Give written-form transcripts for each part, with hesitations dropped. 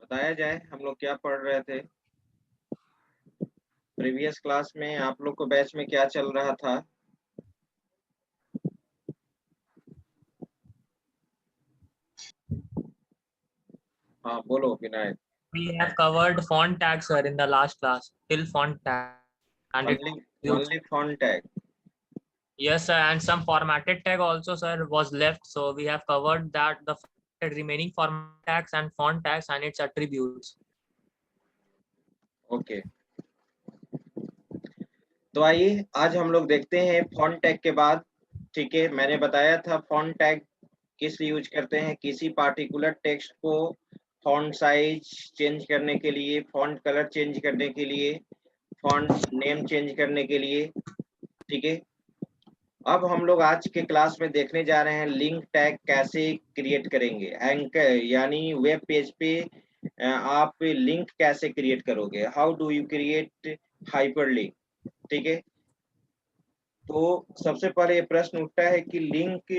बताया जाए हम लोग क्या पढ़ रहे थे प्रीवियस क्लास में, आप लोग को बैच में क्या चल रहा था। हाँ बोलो Vinayak. We have covered font tags, sir, in the last class, till font tag and its only use. Only font tag. Yes, sir, and some formatted tag also, sir, was left. So we have covered that the remaining format tags and font tags and its attributes. Okay, तो आइए आज हम लोग देखते हैं font tag के बाद। ठीक है, मैंने बताया था फॉन्ट टैग किस लिए यूज करते हैं, किसी पार्टिकुलर टेक्स्ट को फॉन्ट साइज चेंज करने के लिए, फॉन्ट कलर चेंज करने के लिए, फॉन्ट नेम चेंज करने के लिए। ठीक है, अब हम लोग आज के क्लास में देखने जा रहे हैं लिंक टैग कैसे क्रिएट करेंगे। एंकर यानी वेब पेज पे आप लिंक कैसे क्रिएट करोगे, how do you create hyperlink. ठीक है, तो सबसे पहले ये प्रश्न उठता है कि लिंक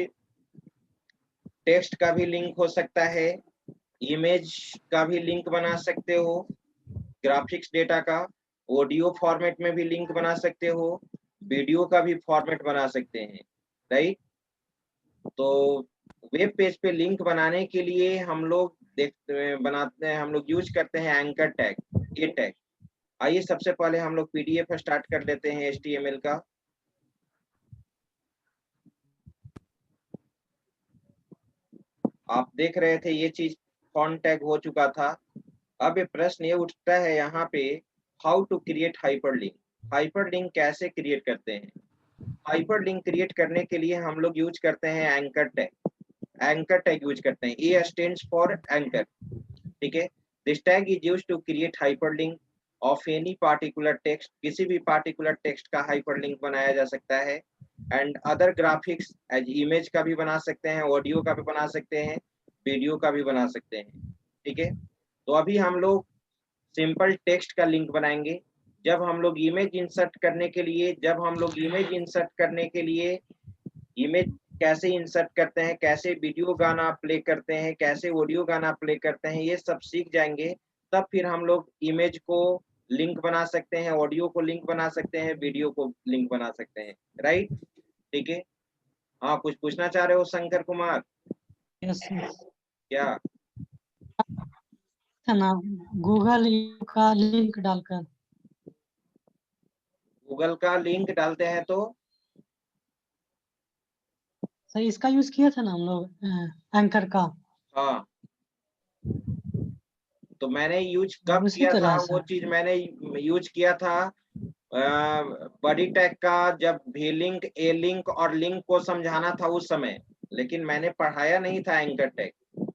टेक्स्ट का भी लिंक हो सकता है, इमेज का भी लिंक बना सकते हो, ग्राफिक्स डेटा का, ऑडियो फॉर्मेट में भी लिंक बना सकते हो, वीडियो का भी फॉर्मेट बना सकते हैं। राइट, तो वेब पेज पे लिंक बनाने के लिए हम लोग बनाते हैं, हम लोग यूज करते हैं एंकर टैग, ये टैग। आइए सबसे पहले हम लोग पीडीएफ स्टार्ट कर लेते हैं एचटीएमएल का। आप देख रहे थे ये चीज फॉन्ट टैग हो चुका था। अब ये प्रश्न ये उठता है यहाँ पे, how to create hyperlink. Hyperlink कैसे क्रिएट करते हैं। हाइपरलिंक क्रिएट करने के लिए हम लोग यूज करते हैं anchor tag. Anchor tag use करते हैं, ए स्टैंड्स फॉर एंकर। ठीक है, this tag is used to create hyperlink of any particular text. किसी भी पार्टिकुलर टेक्स्ट का हाइपरलिंक बनाया जा सकता है। And other graphics as image का भी बना सकते हैं, ऑडियो का भी बना सकते हैं, वीडियो का भी बना सकते हैं। ठीक है, तो अभी हम लोग सिंपल टेक्स्ट का लिंक बनाएंगे। जब हम लोग इमेज इंसर्ट करने के लिए, इमेज कैसे इंसर्ट करते हैं, कैसे वीडियो गाना प्ले करते हैं, कैसे ऑडियो गाना प्ले करते हैं, ये सब सीख जाएंगे। तब फिर हम लोग इमेज को लिंक बना सकते हैं, ऑडियो को लिंक बना सकते हैं, वीडियो को लिंक बना सकते हैं। राइट, ठीक है। हाँ, कुछ पूछना चाह रहे हो शंकर कुमार? यस क्या? है ना, गूगल का लिंक डालकर। गूगल का लिंक डालते हैं तो सर इसका यूज किया था ना हम लोग, एंकर का। हाँ, तो मैंने यूज हाँ, कब उसी किया तरह था, है वो सर। चीज मैंने यूज किया था बॉडी टैग का, जब भी लिंक, ए लिंक और लिंक को समझाना था उस समय। लेकिन मैंने पढ़ाया नहीं था एंकर टैग,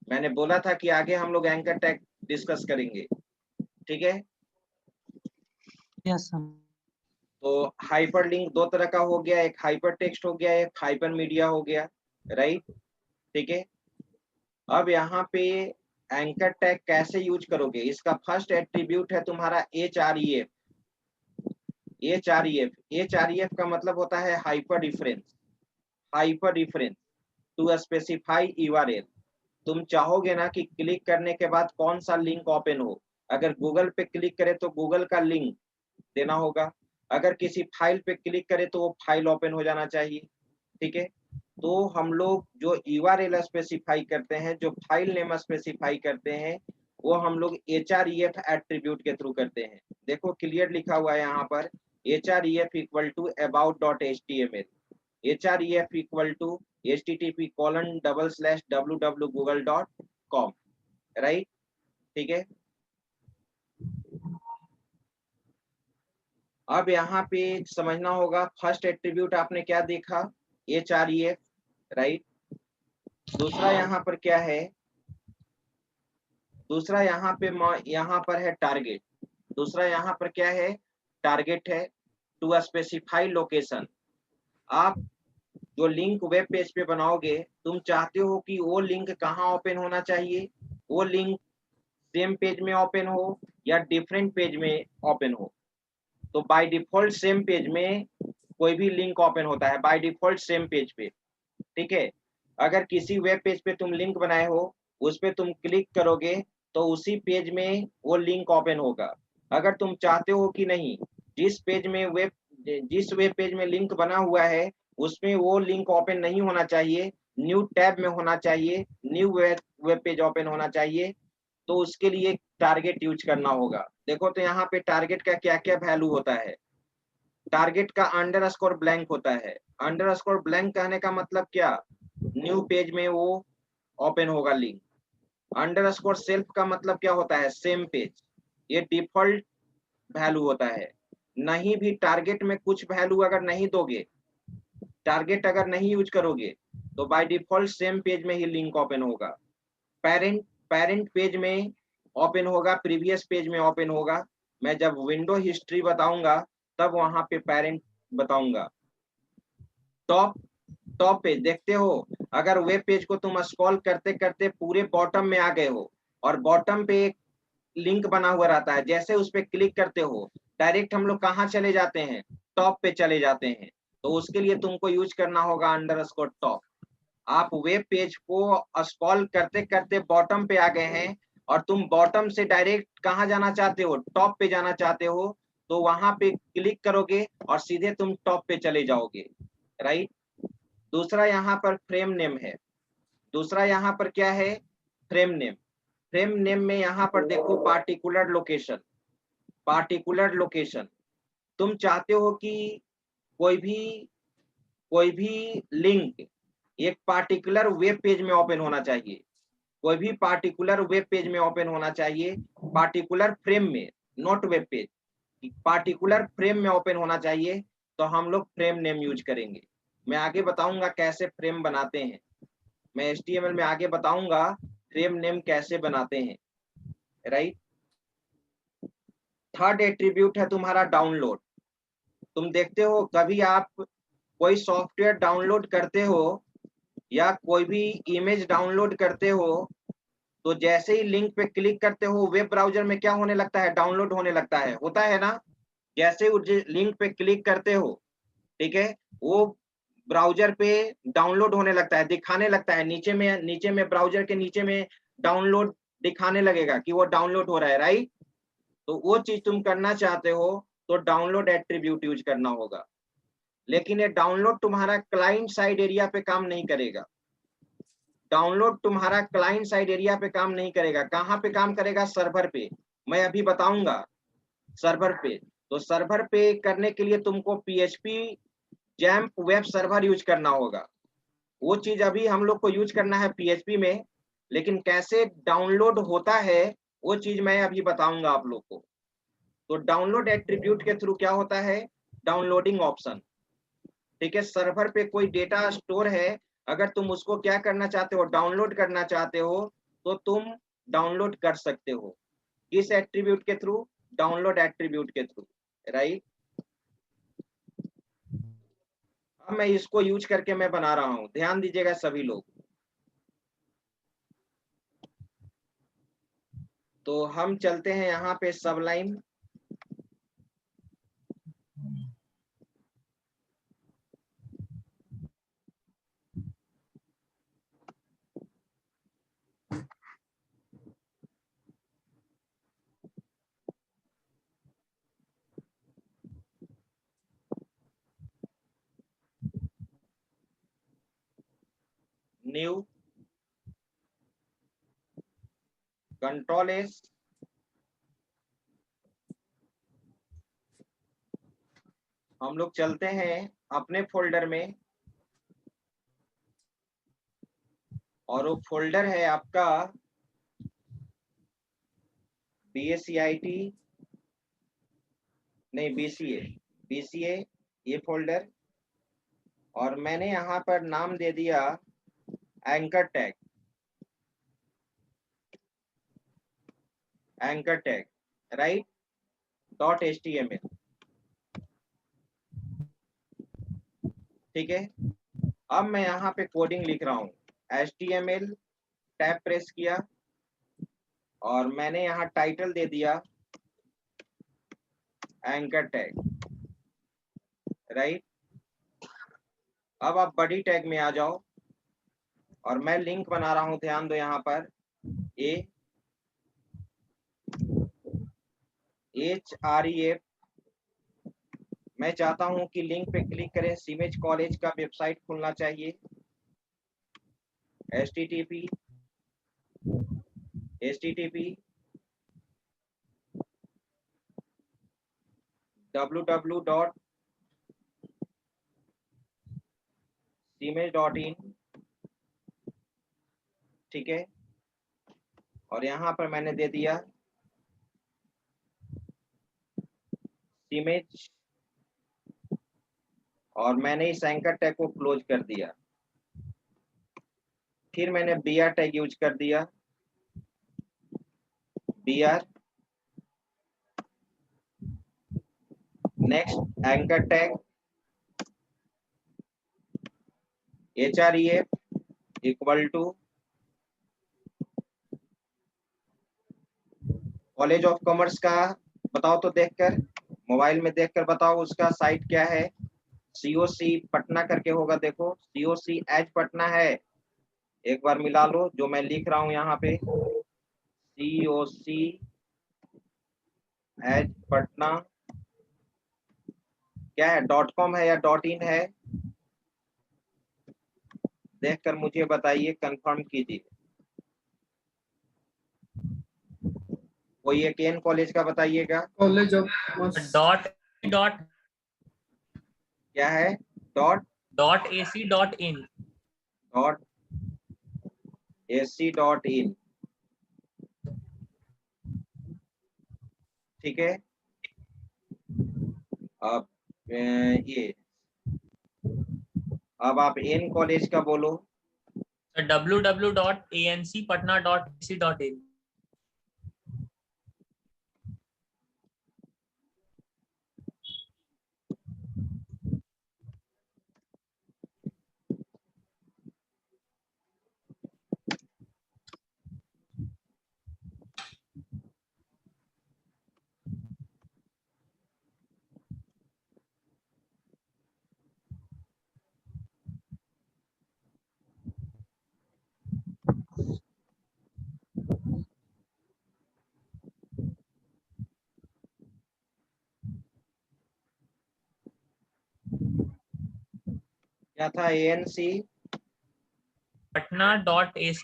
मैंने बोला था कि आगे हम लोग एंकर टैग डिस्कस करेंगे। ठीक है, यस सर। तो हाइपर लिंक दो तरह का हो गया, एक हाइपर टेक्स्ट हो गया, एक हाइपर मीडिया हो गया। राइट, ठीक है। अब यहाँ पे एंकर टैग कैसे यूज करोगे, इसका फर्स्ट एट्रीब्यूट है तुम्हारा HREF। HREF का मतलब होता है hyper reference. Hyper reference to specify URL. तुम चाहोगे ना कि क्लिक करने के बाद कौन सा लिंक ओपन हो। अगर गूगल पे क्लिक करे तो गूगल का लिंक देना होगा, अगर किसी फाइल पे क्लिक करे तो वो फाइल ओपन हो जाना चाहिए। ठीक है, तो हम लोग जो यूआरएल स्पेसिफाई करते हैं, जो फाइल नेम स्पेसिफाई करते हैं, वो हम लोग HREF एट्रीब्यूट के थ्रू करते हैं। देखो क्लियर लिखा हुआ है यहाँ पर, HREF equal to about.html, HREF equal to http://www.google.com। Right, ठीक है। अब यहाँ पे समझना होगा, फर्स्ट एट्रीब्यूट आपने क्या देखा, HREF। राइट, दूसरा यहाँ पर क्या है, दूसरा यहाँ पर है टारगेट। दूसरा यहाँ पर क्या है, टारगेट है, टू स्पेसिफाई लोकेशन। आप जो लिंक वेब पेज पे बनाओगे, तुम चाहते हो कि वो लिंक कहाँ ओपन होना चाहिए, वो लिंक सेम पेज में ओपन हो या डिफरेंट पेज में ओपन हो। तो बाय डिफॉल्ट सेम पेज में कोई भी लिंक ओपन होता है, बाय डिफॉल्ट सेम पेज पे। ठीक है, अगर किसी वेब पेज पे तुम लिंक बनाए हो, उस पे तुम क्लिक करोगे तो उसी पेज में वो लिंक ओपन होगा। अगर तुम चाहते हो कि नहीं, जिस वेब पेज में लिंक बना हुआ है उसमें वो लिंक ओपन नहीं होना चाहिए, न्यू टैब में होना चाहिए, न्यू वेब पेज ओपन होना चाहिए, तो उसके लिए टारगेट यूज करना होगा। देखो तो यहाँ पे टारगेट का क्या क्या वैल्यू होता है। टारगेट का अंडरस्कोर ब्लैंक होता है। अंडरस्कोर ब्लैंक कहने का मतलब क्या, न्यू पेज में वो ओपन होगा लिंक। अंडरस्कोर सेल्फ का मतलब क्या होता है, सेम पेज। ये डिफॉल्ट वैल्यू होता है। नहीं भी टारगेट में कुछ वैल्यू अगर नहीं दोगे, टारगेट अगर नहीं यूज करोगे, तो बाय डिफॉल्ट सेम पेज में ही लिंक ओपन होगा। पेरेंट पेज में ओपन होगा, प्रीवियस पेज में ओपन होगा। मैं जब विंडो हिस्ट्री बताऊंगा तब वहां पे पेरेंट बताऊंगा। टॉप पेज देखते हो, अगर वेब पेज को तुम स्क्रॉल करते करते पूरे बॉटम में आ गए हो और बॉटम पे एक लिंक बना हुआ रहता है, जैसे उस पर क्लिक करते हो डायरेक्ट हम लोग कहाँ चले जाते हैं, टॉप पे चले जाते हैं। तो उसके लिए तुमको यूज करना होगा अंडरस्कोर टॉप। आप वेब पेज को स्क्रॉल करते करते बॉटम पे आ गए हैं और तुम बॉटम से डायरेक्ट कहाँ जाना चाहते हो, टॉप पे जाना चाहते हो, तो वहां पे क्लिक करोगे और सीधे तुम टॉप पे चले जाओगे, राइट। दूसरा यहाँ पर फ्रेम नेम है। दूसरा यहाँ पर क्या है, फ्रेम नेम। फ्रेम नेम में यहाँ पर देखो पार्टिकुलर लोकेशन। पार्टिकुलर लोकेशन, तुम चाहते हो कि कोई भी लिंक एक पार्टिकुलर वेब पेज में ओपन होना चाहिए, कोई भी पार्टिकुलर वेब पेज में ओपन होना चाहिए, पार्टिकुलर फ्रेम में, not web page, particular frame में ओपन होना चाहिए, तो हम लोग फ्रेम नेम यूज करेंगे। मैं आगे बताऊंगा कैसे फ्रेम बनाते हैं, मैं HTML में आगे बताऊंगा फ्रेम नेम कैसे बनाते हैं, राइट। थर्ड एट्रीब्यूट है तुम्हारा डाउनलोड। तुम देखते हो कभी आप कोई सॉफ्टवेयर डाउनलोड करते हो या कोई भी इमेज डाउनलोड करते हो, तो जैसे ही लिंक पे क्लिक करते हो वेब ब्राउजर में क्या होने लगता है, डाउनलोड होने लगता है, होता है ना। जैसे ही लिंक पे क्लिक करते हो, ठीक है, वो ब्राउजर पे डाउनलोड होने लगता है, दिखाने लगता है, नीचे में ब्राउजर के नीचे में डाउनलोड दिखाने लगेगा कि वो डाउनलोड हो रहा है, राइट। तो वो चीज तुम करना चाहते हो तो डाउनलोड एट्रीब्यूट यूज करना होगा। लेकिन ये डाउनलोड तुम्हारा क्लाइंट साइड एरिया पे काम नहीं करेगा। डाउनलोड तुम्हारा क्लाइंट साइड एरिया पे काम नहीं करेगा। कहाँ पे काम करेगा, सर्वर पे। मैं अभी बताऊंगा सर्वर पे। तो सर्वर पे करने के लिए तुमको PHP XAMPP web server use करना होगा। वो चीज अभी हम लोग को यूज करना है PHP में, लेकिन कैसे डाउनलोड होता है वो चीज मैं अभी बताऊंगा आप लोग को। तो डाउनलोड एट्रीब्यूट के थ्रू क्या होता है, डाउनलोडिंग ऑप्शन, ठीक है। सर्वर पे कोई डेटा स्टोर है, अगर तुम उसको क्या करना चाहते हो, डाउनलोड करना चाहते हो, तो तुम डाउनलोड कर सकते हो। किस एट्रीब्यूट के थ्रू, डाउनलोड एट्रीब्यूट के थ्रू, राइट। अब मैं इसको यूज करके मैं बना रहा हूं, ध्यान दीजिएगा सभी लोग। तो हम चलते हैं यहाँ पे सबलाइन। न्यू, कंट्रोल S, हम लोग चलते हैं अपने फोल्डर में, और वो फोल्डर है आपका BACIT, नहीं BCA ये फोल्डर। और मैंने यहाँ पर नाम दे दिया एंकर टैग, राइट, .html, ठीक है। अब मैं यहाँ पे कोडिंग लिख रहा हूँ, HTML टैब प्रेस किया और मैंने यहाँ टाइटल दे दिया एंकर टैग, राइट। अब आप बॉडी टैग में आ जाओ और मैं लिंक बना रहा हूँ, ध्यान दो यहाँ पर href मैं चाहता हूं कि लिंक पे क्लिक करें, सीमेज कॉलेज का वेबसाइट खुलना चाहिए। http www.simage.in, ठीक है। और यहाँ पर मैंने दे दिया सीमेज और मैंने इस एंकर टैग को क्लोज कर दिया। फिर मैंने br टैग यूज कर दिया, br next anchor tag href equal to college of commerce का बताओ तो देखकर, मोबाइल में देखकर बताओ उसका साइट क्या है। COC पटना करके होगा, देखो COC एज पटना है, एक बार मिला लो जो मैं लिख रहा हूं यहाँ पे, COC एज पटना क्या है, .com है या .in है, देखकर मुझे बताइए, कंफर्म कीजिए। कोई एक एन कॉलेज का बताइएगा। कॉलेज ऑफ डॉट क्या है, डॉट .ac.in .ac.in, ठीक है। अब ये अब आप एन कॉलेज का बोलो। www.ancpatna.ac.in क्या था, ANC patna.ac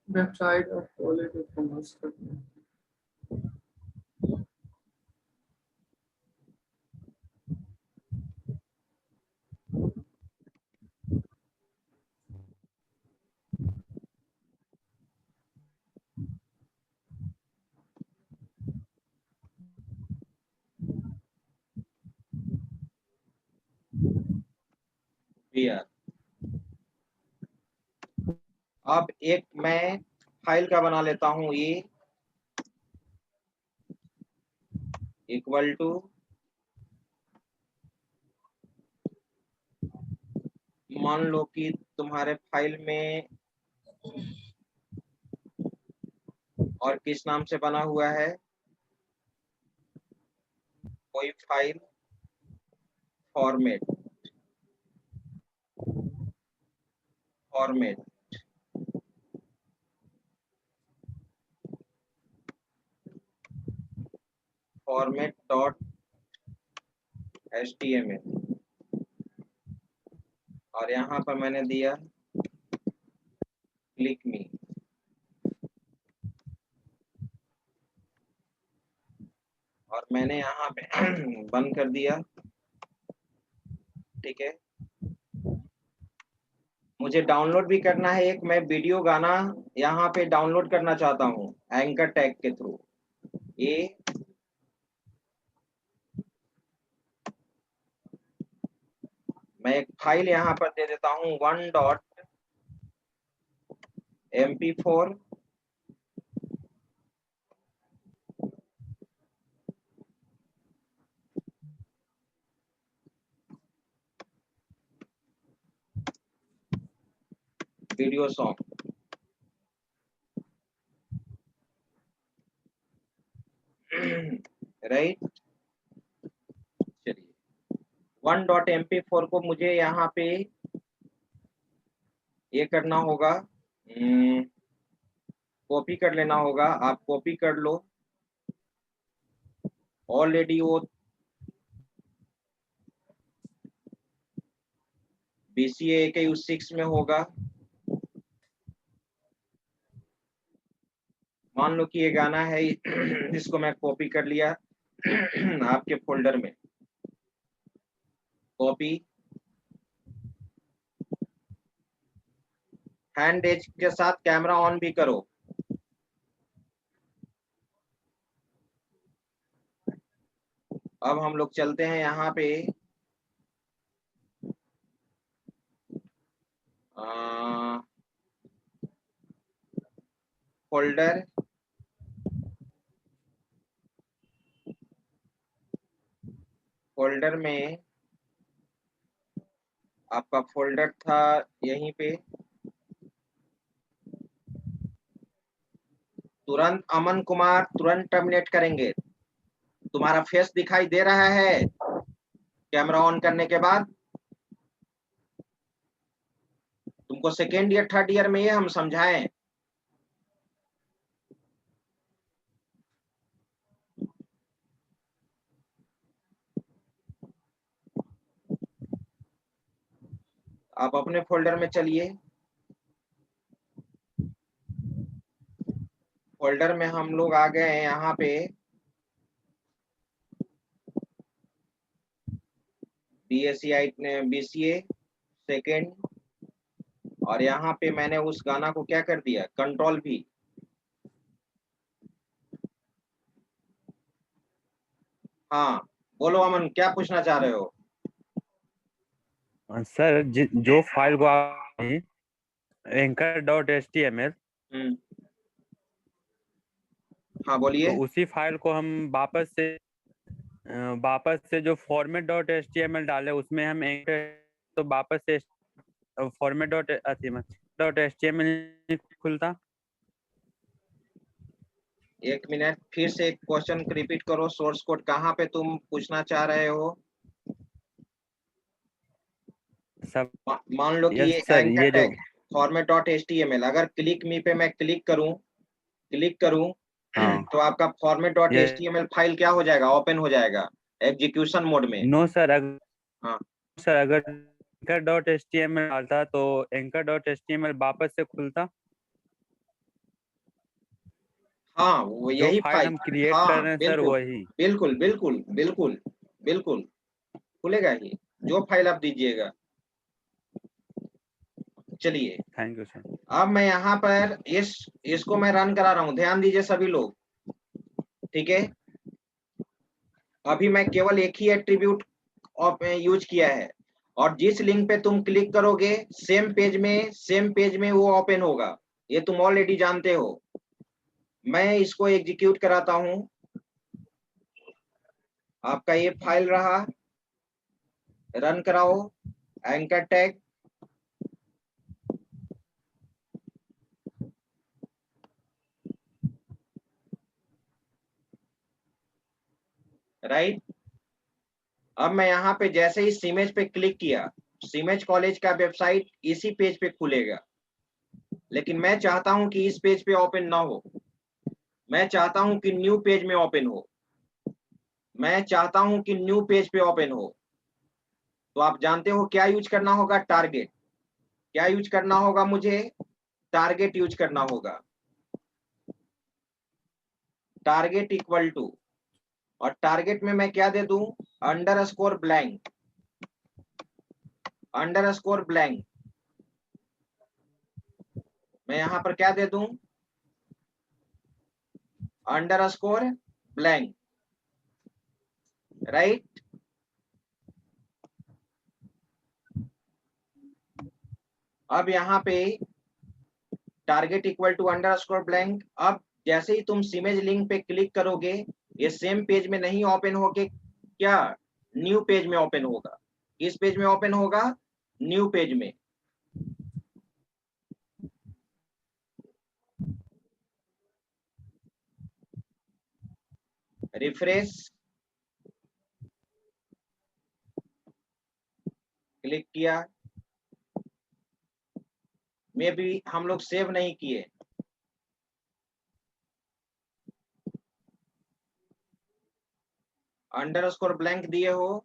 website of college of commerce. BR। अब एक मैं फाइल का बना लेता हूं, ये इक्वल टू मान लो कि तुम्हारे फाइल में और किस नाम से बना हुआ है, कोई file format format format dot HTML और यहाँ पर मैंने दिया क्लिक मी और मैंने यहाँ पे बंद कर दिया, ठीक है। मुझे डाउनलोड भी करना है, एक मैं वीडियो गाना यहाँ पे डाउनलोड करना चाहता हूँ एंकर टैग के थ्रू। ये मैं एक फाइल यहाँ पर दे देता हूँ 1.mp4 वीडियो सॉन्ग। राइट, चलिए 1.mp4 को मुझे यहाँ पे ये करना होगा, कॉपी कर लेना होगा। आप कॉपी कर लो, ऑलरेडी वो BCA AKU6 में होगा। मान लो कि ये गाना है, इसको मैं कॉपी कर लिया आपके फोल्डर में, कॉपी, हैंड एज के साथ कैमरा ऑन भी करो। अब हम लोग चलते हैं यहाँ पे फोल्डर, फोल्डर में आपका फोल्डर था यहीं पे, तुरंत अमन कुमार तुरंत टर्मिनेट करेंगे। तुम्हारा फेस दिखाई दे रहा है कैमरा ऑन करने के बाद? तुमको सेकेंड ईयर थर्ड ईयर में ये हम समझाएं। आप अपने फोल्डर में चलिए, फोल्डर में हम लोग आ गए हैं यहाँ पे BCA सेकेंड, और यहाँ पे मैंने उस गाना को क्या कर दिया, कंट्रोल भी। हाँ बोलो अमन, क्या पूछना चाह रहे हो? सर जो फाइल को आप anchor.html, हाँ बोलिए। तो उसी फाइल को हम वापस से जो format.html डाले उसमें हम anchor, तो वापस से format.html खुलता। एक मिनट, फिर से एक क्वेश्चन रिपीट करो। सोर्स कोड कहाँ पे तुम पूछना चाह रहे हो? सब मान लो कि ये यस सर, एंकर ये जो टैग format.html, अगर क्लिक मी पे मैं क्लिक करूं हाँ तो आपका format.html फाइल क्या हो जाएगा, ओपन हो जाएगा एग्जीक्यूशन मोड में। नो सर, हाँ अगर anchor.html डालता तो anchor.html वापस से खुलता। हाँ, वो जो यही फाइल फाइल, हम क्रिएट कर हाँ रहे हैं सर, बिल्कुल वही। बिल्कुल बिल्कुल बिल्कुल बिल्कुल खुलेगा ही, जो फाइल आप दीजिएगा। चलिए थैंक यू सर। अब मैं यहाँ पर इसको मैं रन करा रहा हूँ, ध्यान दीजिए सभी लोग, ठीक है? अभी मैं केवल एक ही एट्रीब्यूट यूज किया है, और जिस लिंक पे तुम क्लिक करोगे सेम पेज में वो ओपन होगा, ये तुम ऑलरेडी जानते हो। मैं इसको एग्जीक्यूट कराता हूं। आपका ये फाइल रहा, रन कराओ एंकर टैग, राइट। अब मैं यहाँ पे जैसे ही सीमेज पे क्लिक किया, सीमेज कॉलेज का वेबसाइट इसी पेज पे खुलेगा, लेकिन मैं चाहता हूं कि इस पेज पे ओपन ना हो, मैं चाहता हूं कि न्यू पेज में ओपन हो, मैं चाहता हूं कि न्यू पेज पे ओपन हो। तो आप जानते हो क्या यूज करना होगा, टारगेट। क्या यूज करना होगा मुझे? टारगेट यूज करना होगा। टारगेट इक्वल टू, और टारगेट में मैं क्या दे दूं, अंडरस्कोर ब्लैंक, अंडरस्कोर ब्लैंक। मैं यहां पर क्या दे दूं, अंडरस्कोर ब्लैंक, राइट। अब यहाँ पे target equal to underscore blank. अब जैसे ही तुम सीमेज लिंक पे क्लिक करोगे, ये सेम पेज में नहीं ओपन होके क्या न्यू पेज में ओपन होगा। किस पेज में ओपन होगा? न्यू पेज में। रिफ्रेश, क्लिक किया, मे भी हम लोग सेव नहीं किए, अंडरस्कोर ब्लैंक दिए हो,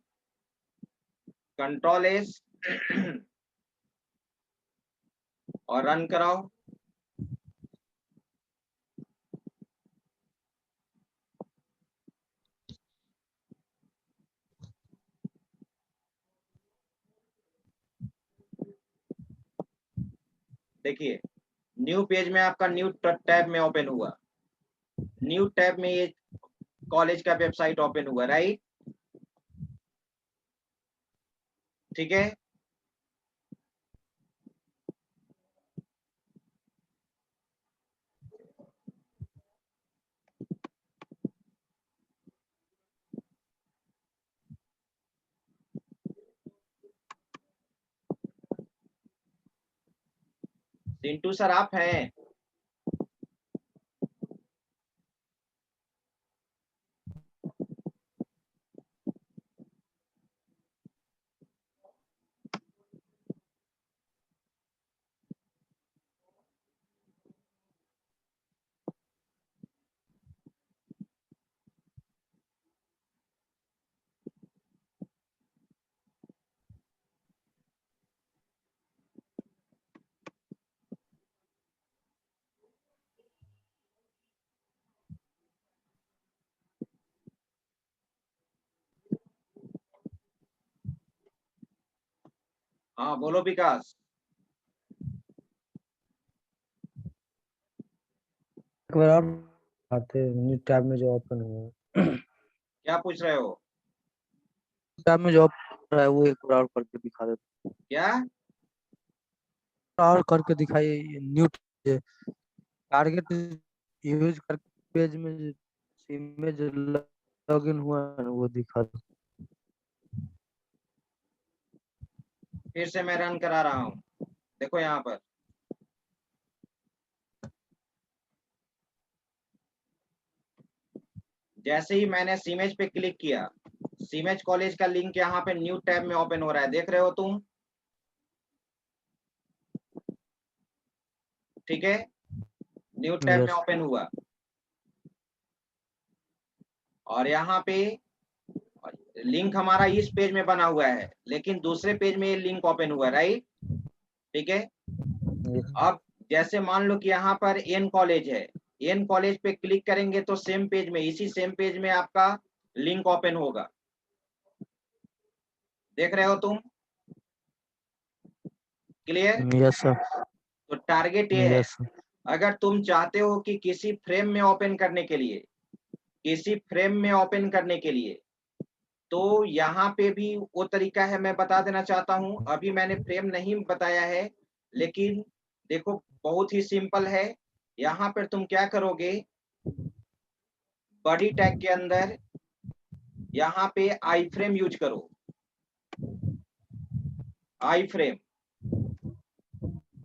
कंट्रोल एस और रन कराओ। देखिए न्यू पेज में आपका न्यू टैब में ओपन हुआ, न्यू टैब में ये कॉलेज का वेबसाइट ओपन हुआ, राइट? ठीक है, सिंटू सर आप हैं? हाँ बोलो विकास। एक बार आप आते न्यू टैब में जो ओपन हुआ क्या पूछ रहे हो? टैब में जो open है वो एक बार और करके दिखा दो, क्या? और करके दिखाइए। न्यू टारगेट यूज करके पेज में इमेज लॉगिन हुआ है ना, वो दिखा दो। फिर से मैं रन करा रहा हूँ, देखो यहाँ पर जैसे ही मैंने सीमेज पे क्लिक किया, सीमेज कॉलेज का लिंक यहाँ पे न्यू टैब में ओपन हो रहा है, देख रहे हो तुम? ठीक है, न्यू टैब में यस ओपन हुआ और यहाँ पे लिंक हमारा इस पेज में बना हुआ है, लेकिन दूसरे पेज में ये लिंक ओपन हुआ, राइट? ठीक है, अब जैसे मान लो कि यहाँ पर एन कॉलेज है, एन कॉलेज पे क्लिक करेंगे तो सेम पेज में, इसी सेम पेज में आपका लिंक ओपन होगा, देख रहे हो तुम? क्लियर? यस सर, तो टारगेट ये है, यस सर, अगर तुम चाहते हो कि किसी फ्रेम में ओपन करने के लिए, किसी फ्रेम में ओपन करने के लिए, तो यहाँ पे भी वो तरीका है, मैं बता देना चाहता हूँ। अभी मैंने फ्रेम नहीं बताया है, लेकिन देखो बहुत ही सिंपल है। यहाँ पर तुम क्या करोगे, बॉडी टैग के अंदर यहाँ पे आई फ्रेम यूज करो, आई फ्रेम,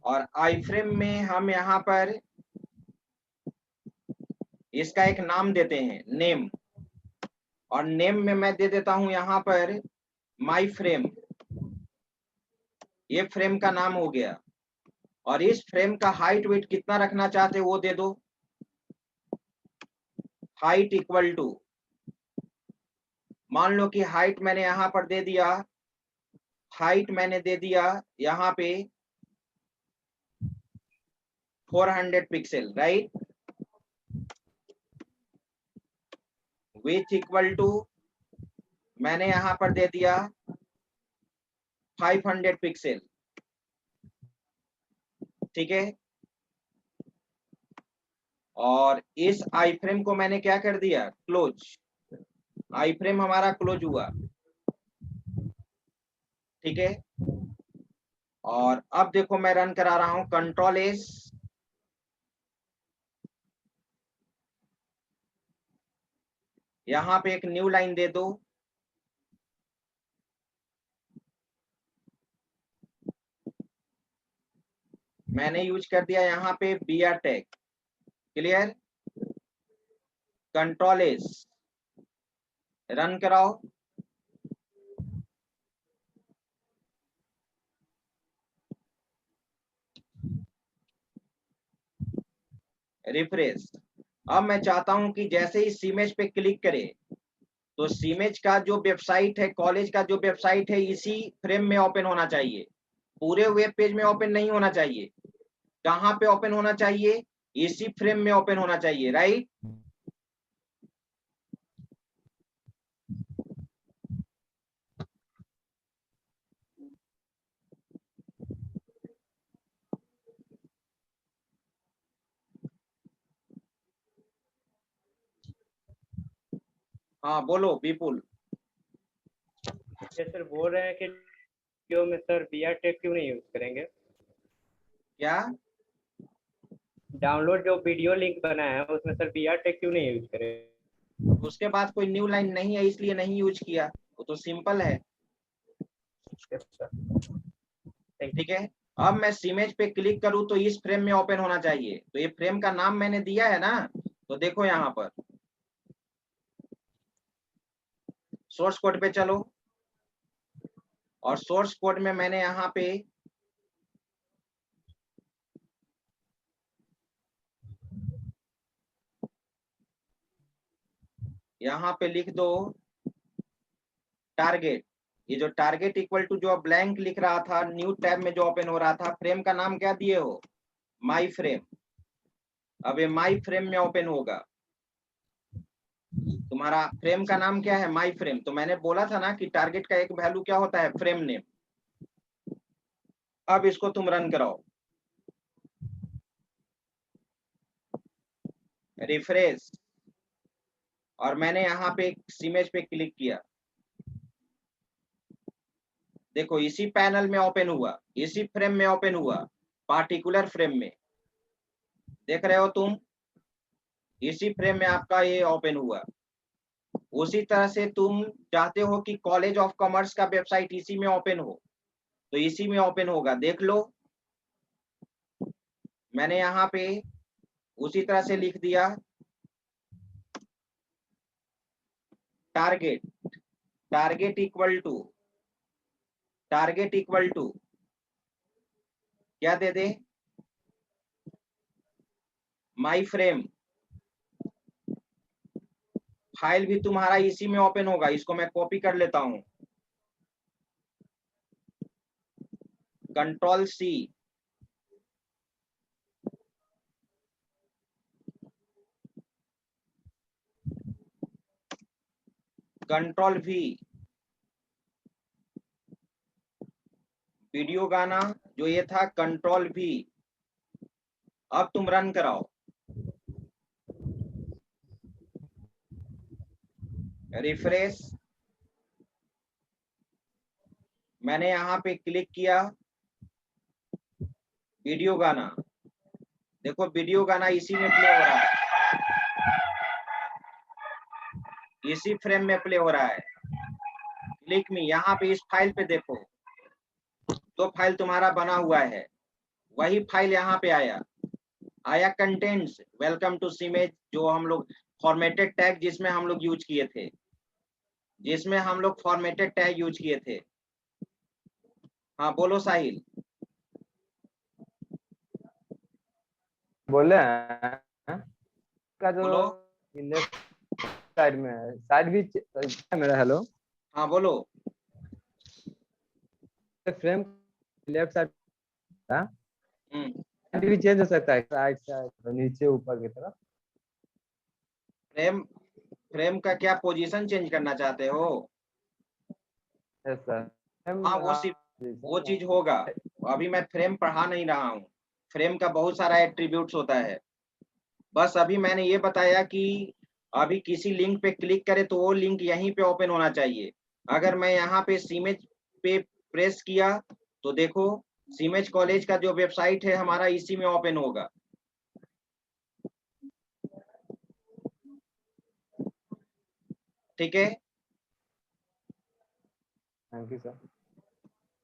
और आई फ्रेम में हम यहाँ पर इसका एक नाम देते हैं, नेम, और नेम में मैं दे देता हूं यहाँ पर माई फ्रेम, ये फ्रेम का नाम हो गया। और इस फ्रेम का हाइट वेट कितना रखना चाहते हो वो दे दो, हाइट इक्वल टू, मान लो कि हाइट मैंने यहाँ पर दे दिया, हाइट मैंने दे दिया यहाँ पे 400 pixel, right? Width equal to मैंने यहाँ पर दे दिया 500 पिक्सल, ठीक है? और इस आई फ्रेम को मैंने क्या कर दिया, क्लोज, आई फ्रेम हमारा क्लोज हुआ, ठीक है? और अब देखो मैं रन करा रहा हूं, कंट्रोल एस, यहाँ पे एक न्यू लाइन दे दो, मैंने यूज कर दिया यहाँ पे B R tag, clear? Control S, run कराओ। रिफ्रेश। अब मैं चाहता हूं कि जैसे ही सीमेज पे क्लिक करे तो सीमेज का जो वेबसाइट है, कॉलेज का जो वेबसाइट है, इसी फ्रेम में ओपन होना चाहिए, पूरे वेब पेज में ओपन नहीं होना चाहिए। कहाँ पे ओपन होना चाहिए? इसी फ्रेम में ओपन होना चाहिए, राइट? हाँ बोलो विपुल। ये सर बोल रहे हैं कि वीडियो में सर वी आर टेक क्यों नहीं यूज करेंगे? क्या? डाउनलोड जो वीडियो लिंक बना है उसमें सर वी आर टेक क्यों नहीं यूज करेंगे? उसके बाद कोई न्यू लाइन नहीं है इसलिए नहीं यूज किया, वो तो सिंपल है। ठीक है, अब मैं सीमेज पे क्लिक करूं तो इस फ्रेम में ओपन होना चाहिए। तो ये फ्रेम का नाम मैंने दिया है ना, तो देखो यहाँ पर सोर्स कोड पे चलो, और सोर्स कोड में मैंने यहाँ पे लिख दो टारगेट। ये जो टारगेट इक्वल टू जो ब्लैंक लिख रहा था, न्यू टैब में जो ओपन हो रहा था, फ्रेम का नाम क्या दिए हो? माई फ्रेम। अब ये माई फ्रेम में ओपन होगा। तुम्हारा फ्रेम का नाम क्या है? माई फ्रेम। तो मैंने बोला था ना कि टारगेट का एक वैल्यू क्या होता है? Frame name. अब इसको तुम रन कराओ, रिफ्रेश, और मैंने यहाँ पे इमेज पे क्लिक किया। देखो इसी पैनल में ओपन हुआ, इसी फ्रेम में ओपन हुआ, पार्टिकुलर फ्रेम में। देख रहे हो तुम? इसी फ्रेम में आपका ये ओपन हुआ। उसी तरह से तुम चाहते हो कि कॉलेज ऑफ कॉमर्स का वेबसाइट इसी में ओपन हो, तो इसी में ओपन होगा। देख लो, मैंने यहाँ पे उसी तरह से लिख दिया टारगेट। टारगेट इक्वल टू क्या दे दे? माई फ्रेम। फाइल भी तुम्हारा इसी में ओपन होगा। इसको मैं कॉपी कर लेता हूं, control C, control V, video गाना जो ये था कंट्रोल वी। अब तुम रन कराओ, रिफ्रेश। मैंने यहाँ पे क्लिक किया, वीडियो गाना। देखो वीडियो गाना इसी में प्ले हो रहा है, इसी फ्रेम में प्ले हो रहा है। क्लिक मी, यहाँ पे इस फाइल पे देखो, तो फाइल तुम्हारा बना हुआ है, वही फाइल यहाँ पे आया कंटेंट्स वेलकम टू सीमेज, जो हम लोग फॉर्मेटेड टैग जिसमें हम लोग यूज किए थे, फॉर्मेटेड टैग यूज किए थे। हाँ बोलो साहिल। बोले हैं का जो बोलो। लेफ्ट साइड में है, साइड भी मेरा। हेलो, हाँ बोलो। फ्रेम लेफ्ट साइड हम्म। भी चेंज हो सकता है, साइड साइड नीचे ऊपर की तरफ। फ्रेम का क्या पोजीशन चेंज करना चाहते हो? Yes sir. हाँ वो चीज होगा। अभी मैं फ्रेम पढ़ा नहीं रहा हूँ, फ्रेम का बहुत सारा एट्रीब्यूट्स होता है। बस अभी मैंने ये बताया कि अभी किसी लिंक पे क्लिक करे तो वो लिंक यहीं पे ओपन होना चाहिए। अगर मैं यहाँ पे सीमेज पे प्रेस किया तो देखो सीमेज कॉलेज का जो वेबसाइट है हमारा इसी में ओपन होगा। ठीक है, थैंक यू सर।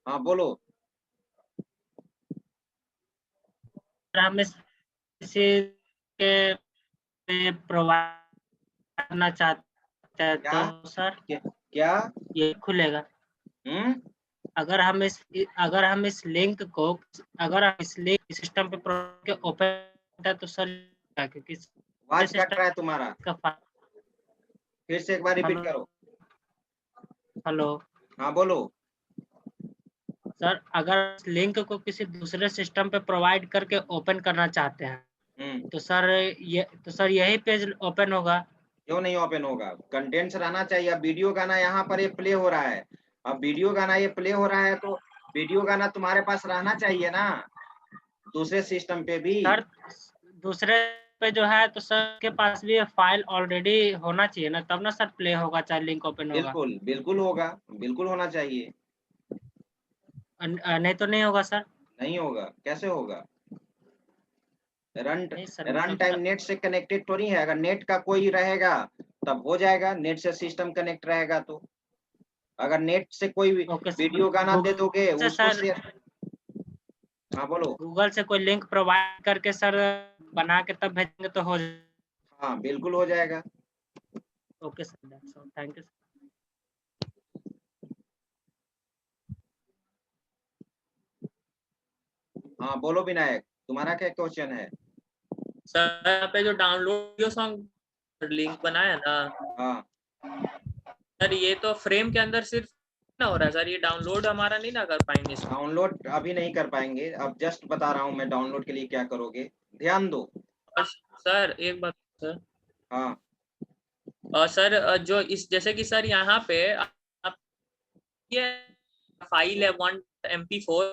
हाँ बोलो। हम इसी के प्रोवाइड करना चाहते है क्या? तो सर क्या? ये खुलेगा। अगर हम इस लिंक को सिस्टम पे के ओपन है तो सर क्योंकि आवाज कट रहा है तुम्हारा, का फिर से एक बार रिपीट हेलो। करो। हेलो हाँ बोलो। सर, अगर लिंक को किसी दूसरे सिस्टम पे प्रोवाइड करके ओपन करना चाहते हैं तो सर यही पेज ओपन होगा। क्यों नहीं ओपन होगा? कंटेंट्स रहना चाहिए। अब वीडियो गाना यहाँ पर ये प्ले हो रहा है, अब वीडियो गाना ये प्ले हो रहा है तो वीडियो गाना तुम्हारे पास रहना चाहिए ना, दूसरे सिस्टम पे भी। सर दूसरे पे जो है तो सर के पास भी फाइल ऑलरेडी होना चाहिए ना, तब ना सर प्ले होगा चाहे लिंक ओपन होगा। बिल्कुल बिल्कुल होगा, बिल्कुल होना चाहिए। नहीं तो नहीं होगा सर। नहीं होगा, कैसे होगा? रन नहीं सर, रन मतलब टाइम नेट से कनेक्टेड तो नहीं है। अगर नेट का कोई रहेगा तब हो जाएगा, नेट से सिस्टम कनेक्ट रहेगा तो। अगर नेट से कोई ओके सर, वीडियो गाना दे दोगे से उसको सर शेयर। हाँ बोलो। गूगल से कोई लिंक प्रोवाइड करके सर बना के तब भेजेंगे तो हो जाएगा। हाँ बिल्कुल हो जाएगा। Okay sir, thank you sir. हाँ बोलो विनायक, तुम्हारा क्या क्वेश्चन है? सर यहाँ पे जो डाउनलोड सॉन्ग लिंक बनाया ना, हाँ सर ये तो फ्रेम के अंदर सिर्फ ना हो रहा है सर, ये डाउनलोड हमारा नहीं ना कर पाएंगे इसमें। डाउनलोड अभी नहीं कर पाएंगे, अब जस्ट बता रहा हूँ मैं डाउनलोड के लिए क्या करोगे, ध्यान दो। और सर एक बात सर, हाँ सर जो इस जैसे कि सर यहाँ पे आप ये फाइल है 1 MP4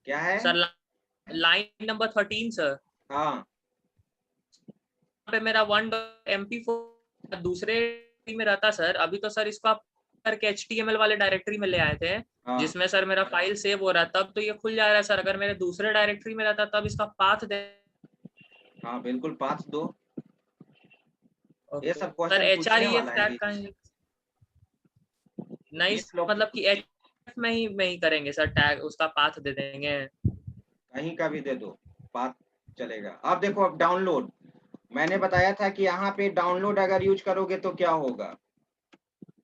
क्या है? सर, लाइन नंबर 13 सर, हाँ पे मेरा 1 MP4 दूसरे में रहता सर। अभी तो सर इसको आप करके HTML वाले डायरेक्टरी में ले आए थे हाँ जिसमें सर मेरा फाइल सेव हो रहा है, तब तो ये खुल जा रहा है सर। अगर मेरे दूसरे डायरेक्टरी में रहता तब इसका पाथ दे। हाँ बिल्कुल पाथ दो। ये सब सर क्वेश्चन पूछने HREF वाला है टैग का नहीं, इस लोग मतलब कि HREF में ही करेंगे सर, टैग उसका पाथ दे देंगे। कहीं का भी दे दो, पाथ चलेगा। अब देखो, अब डाउनलोड मैंने बताया था कि यहाँ पे डाउनलोड अगर यूज करोगे तो क्या होगा,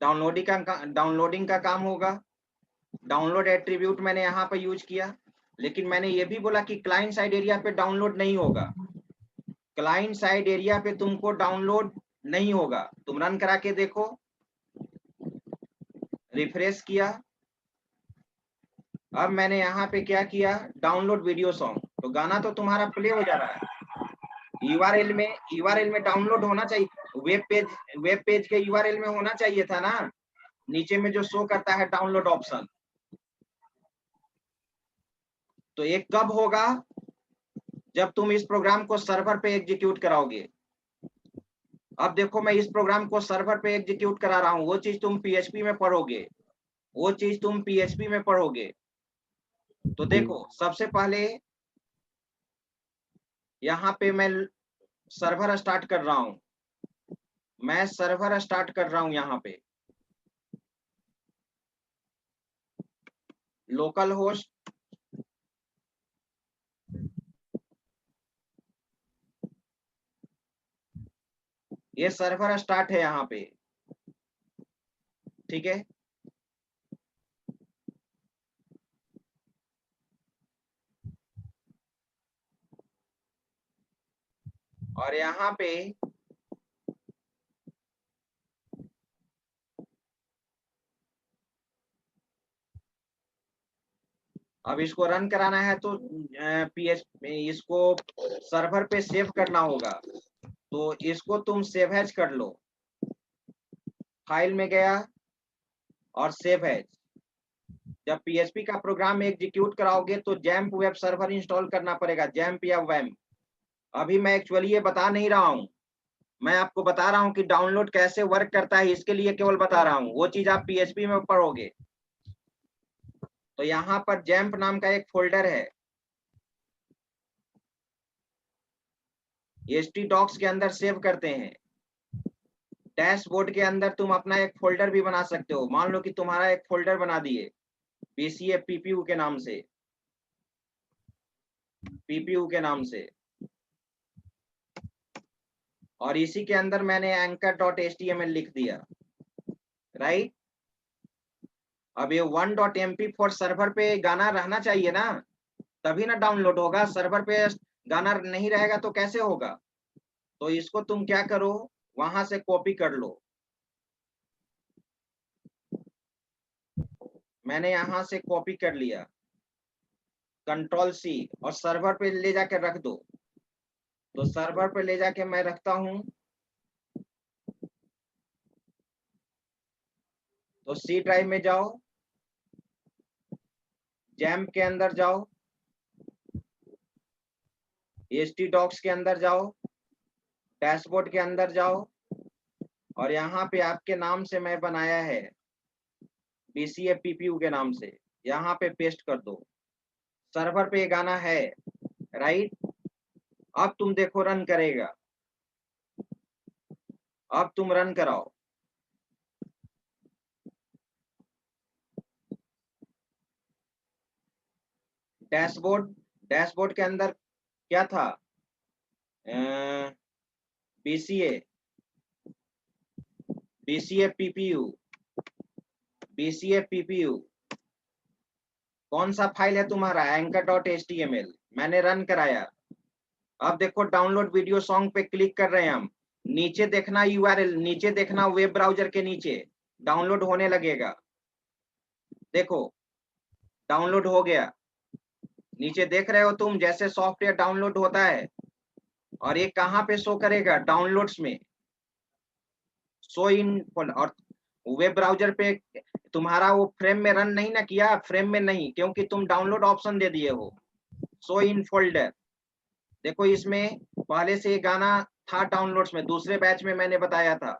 डाउनलोडिंग का काम होगा। डाउनलोड एट्रीब्यूट मैंने यहाँ पे यूज किया, लेकिन मैंने ये भी बोला कि क्लाइंट साइड एरिया पे डाउनलोड नहीं होगा। क्लाइंट साइड एरिया पे तुमको डाउनलोड नहीं होगा। तुम रन करा के देखो, रिफ्रेश किया, अब मैंने यहाँ पे क्या किया, डाउनलोड वीडियो सॉन्ग, तो गाना तो तुम्हारा प्ले हो जा रहा है। यूआरएल में डाउनलोड होना चाहिए, वेब पेज के यूआरएल में होना चाहिए था ना, नीचे में जो शो करता है डाउनलोड ऑप्शन। तो ये कब होगा, जब तुम इस प्रोग्राम को सर्वर पे एग्जीक्यूट कराओगे। अब देखो, मैं इस प्रोग्राम को सर्वर पे एग्जीक्यूट करा रहा हूँ, वो चीज तुम पीएचपी में पढ़ोगे, तो देखो सबसे पहले यहाँ पे मैं सर्वर स्टार्ट कर रहा हूँ, यहाँ पे लोकल होस्ट, ये सर्वर स्टार्ट है यहाँ पे, ठीक है। और यहाँ पे अब इसको रन कराना है तो इसको सर्वर पे सेव करना होगा, तो इसको तुम सेव एज कर लो। फाइल में गया और सेव एज। जब पीएचपी का प्रोग्राम एग्जीक्यूट कराओगे तो जैम्प वेब सर्वर इंस्टॉल करना पड़ेगा, जैम्प या वैम्प। अभी मैं एक्चुअली ये बता नहीं रहा हूँ, मैं आपको बता रहा हूँ कि डाउनलोड कैसे वर्क करता है, इसके लिए केवल बता रहा हूँ, वो चीज आप पीएचपी में पढ़ोगे। तो यहाँ पर जैम्प नाम का एक फोल्डर है, htdocs के अंदर सेव करते हैं। डैशबोर्ड के अंदर तुम अपना एक फोल्डर भी बना सकते हो। मान लो कि तुम्हारा एक फोल्डर बना दिए PCF के नाम से, PPU के नाम से, और इसी के अंदर मैंने anchor.html लिख दिया, राइट। अब ये 1.mp4 सर्वर पे गाना रहना चाहिए ना, तभी ना डाउनलोड होगा। सर्वर पे गाना नहीं रहेगा तो कैसे होगा? तो इसको तुम क्या करो, वहां से कॉपी कर लो। मैंने यहां से कॉपी कर लिया, Ctrl+C, और सर्वर पे ले जाके रख दो। तो सर्वर पे ले जाके मैं रखता हूं, तो सी ड्राइव में जाओ, जैम के अंदर जाओ, htdocs के अंदर जाओ, डैशबोर्ड के अंदर जाओ, और यहाँ पे आपके नाम से मैं बनाया है BCFPPU के नाम से, यहाँ पे पेस्ट कर दो। सर्वर पे ये गाना है, राइट। अब तुम देखो रन करेगा, अब तुम रन कराओ। डैशबोर्ड के अंदर क्या था? BCFPPU कौन सा फाइल है तुम्हारा? anchor.html। मैंने रन कराया। अब देखो डाउनलोड वीडियो सॉन्ग पे क्लिक कर रहे हैं हम। नीचे देखना URL, नीचे देखना वेब ब्राउजर के नीचे डाउनलोड होने लगेगा। देखो डाउनलोड हो गया, नीचे देख रहे हो तुम जैसे सॉफ्टवेयर डाउनलोड होता है। और ये कहाँ पे शो करेगा? डाउनलोड्स में शो इन, और वेब ब्राउजर पे तुम्हारा वो फ्रेम में रन नहीं ना किया, फ्रेम में नहीं, क्योंकि तुम डाउनलोड ऑप्शन दे दिए हो। शो इन फोल्डर, देखो इसमें पहले से ये गाना था डाउनलोड्स में, दूसरे बैच में मैंने बताया था,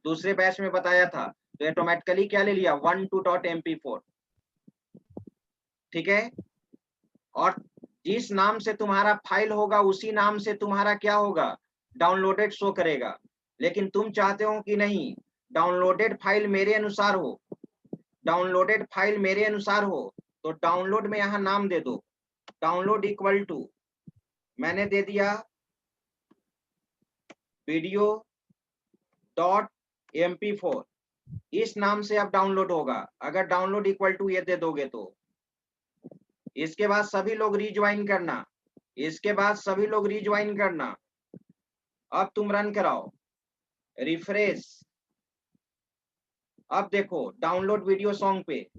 दूसरे बैच में बताया था। तो ऑटोमेटिकली क्या ले लिया? 12.mp4, ठीक है। और जिस नाम से तुम्हारा फाइल होगा उसी नाम से तुम्हारा क्या होगा? डाउनलोडेड शो करेगा। लेकिन तुम चाहते हो कि नहीं, डाउनलोडेड फाइल मेरे अनुसार हो, डाउनलोडेड फाइल मेरे अनुसार हो, तो डाउनलोड में यहाँ नाम दे दो, डाउनलोड इक्वल टू, मैंने दे दिया video.mp4, इस नाम से अब डाउनलोड होगा। अगर डाउनलोड इक्वल टू ये दे दोगे तो इसके बाद सभी लोग रिज्वाइन करना, इसके बाद सभी लोग रिज्वाइन करना। अब तुम रन कराओ, रिफ्रेश। अब देखो डाउनलोड वीडियो सॉन्ग पे,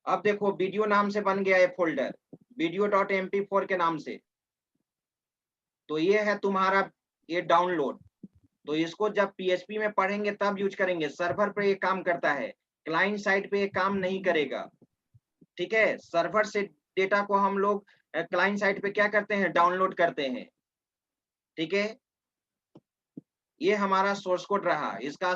अब देखो वीडियो नाम से बन गया है फोल्डर, video.mp4 के नाम से। तो ये है तुम्हारा ये डाउनलोड। तो इसको जब PHP में पढ़ेंगे तब यूज करेंगे, सर्वर पे ये काम करता है, क्लाइंट साइड पे ये काम नहीं करेगा, ठीक है। सर्वर से डेटा को हम लोग क्लाइंट साइड पे क्या करते हैं? डाउनलोड करते हैं, ठीक है। ये हमारा सोर्स कोड रहा, इसका